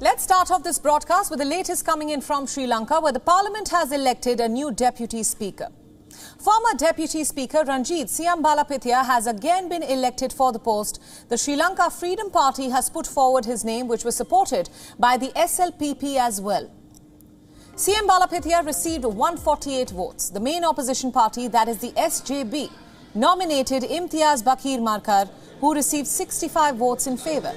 Let's start off this broadcast with the latest coming in from Sri Lanka, where the parliament has elected a new deputy speaker. Former Deputy Speaker Ranjith Siyambalapitiya has again been elected for the post. The Sri Lanka Freedom Party has put forward his name, which was supported by the SLPP as well. Siyambalapitiya received 148 votes. The main opposition party, that is the SJB, nominated Imtiaz Bakir Markar, who received 65 votes in favour.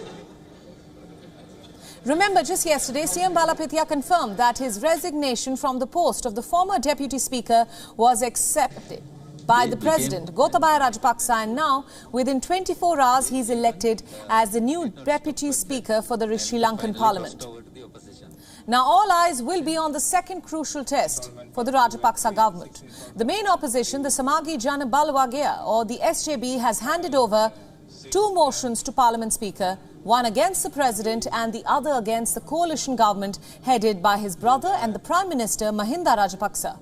Remember, just yesterday, Siyambalapitiya confirmed that his resignation from the post of the former Deputy Speaker was accepted by the President, Gotabaya Rajapaksas, and now, within 24 hours, he's elected as the new Deputy Speaker for the Sri Lankan Parliament. Now, all eyes will be on the second crucial test for the Rajapaksa government. The main opposition, the Samagi Jana Balwagaya, or the SJB, has handed over two motions to Parliament Speaker, one against the President and the other against the coalition government headed by his brother and the Prime Minister Mahinda Rajapaksa.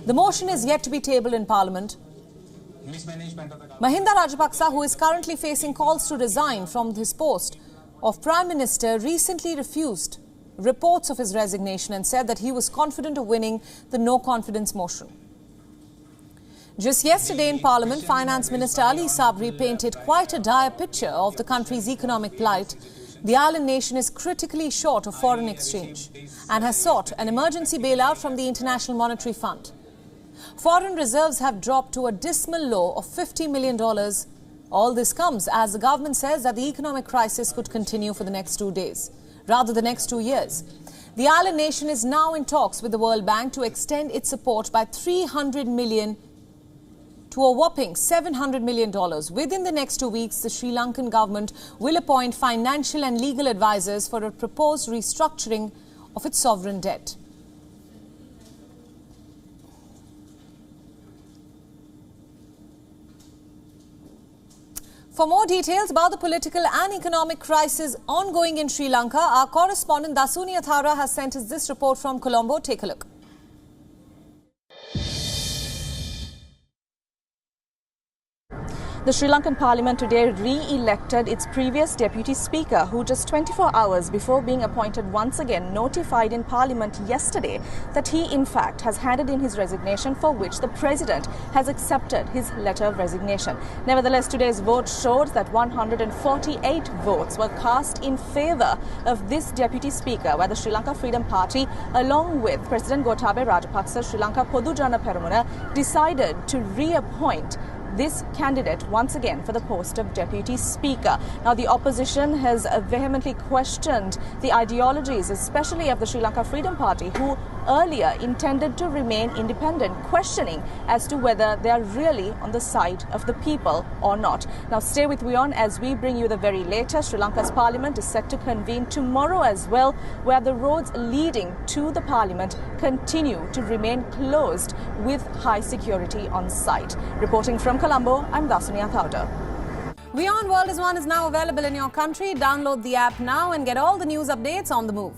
The motion is yet to be tabled in Parliament. Mahinda Rajapaksa, who is currently facing calls to resign from his post of Prime Minister, recently refused reports of his resignation and said that he was confident of winning the no-confidence motion. Just yesterday in Parliament, Finance Minister Ali Sabri painted quite a dire picture of the country's economic plight. The island nation is critically short of foreign exchange and has sought an emergency bailout from the International Monetary Fund. Foreign reserves have dropped to a dismal low of $50 million. All this comes as the government says that the economic crisis could continue for the next 2 days, rather the next 2 years. The island nation is now in talks with the World Bank to extend its support by $300 million to a whopping $700 million. Within the next 2 weeks, the Sri Lankan government will appoint financial and legal advisors for a proposed restructuring of its sovereign debt. For more details about the political and economic crisis ongoing in Sri Lanka, our correspondent Dasuni Athara has sent us this report from Colombo. Take a look. The Sri Lankan Parliament today re-elected its previous Deputy Speaker, who just 24 hours before being appointed once again notified in Parliament yesterday that he in fact has handed in his resignation, for which the President has accepted his letter of resignation. Nevertheless, today's vote showed that 148 votes were cast in favour of this Deputy Speaker, where the Sri Lanka Freedom Party, along with President Gotabaya Rajapaksas, Sri Lanka Podujana Peramuna, decided to reappoint this candidate once again for the post of Deputy Speaker. Now, the opposition has vehemently questioned the ideologies, especially of the Sri Lanka Freedom Party, who earlier intended to remain independent, questioning as to whether they are really on the side of the people or not. Now, stay with WION as we bring you the very latest. Sri Lanka's Parliament is set to convene tomorrow as well, where the roads leading to the Parliament continue to remain closed with high security on site. Reporting from Colombo, I'm Dasuni Athauta. WION World is now available in your country. Download the app now and get all the news updates on the move.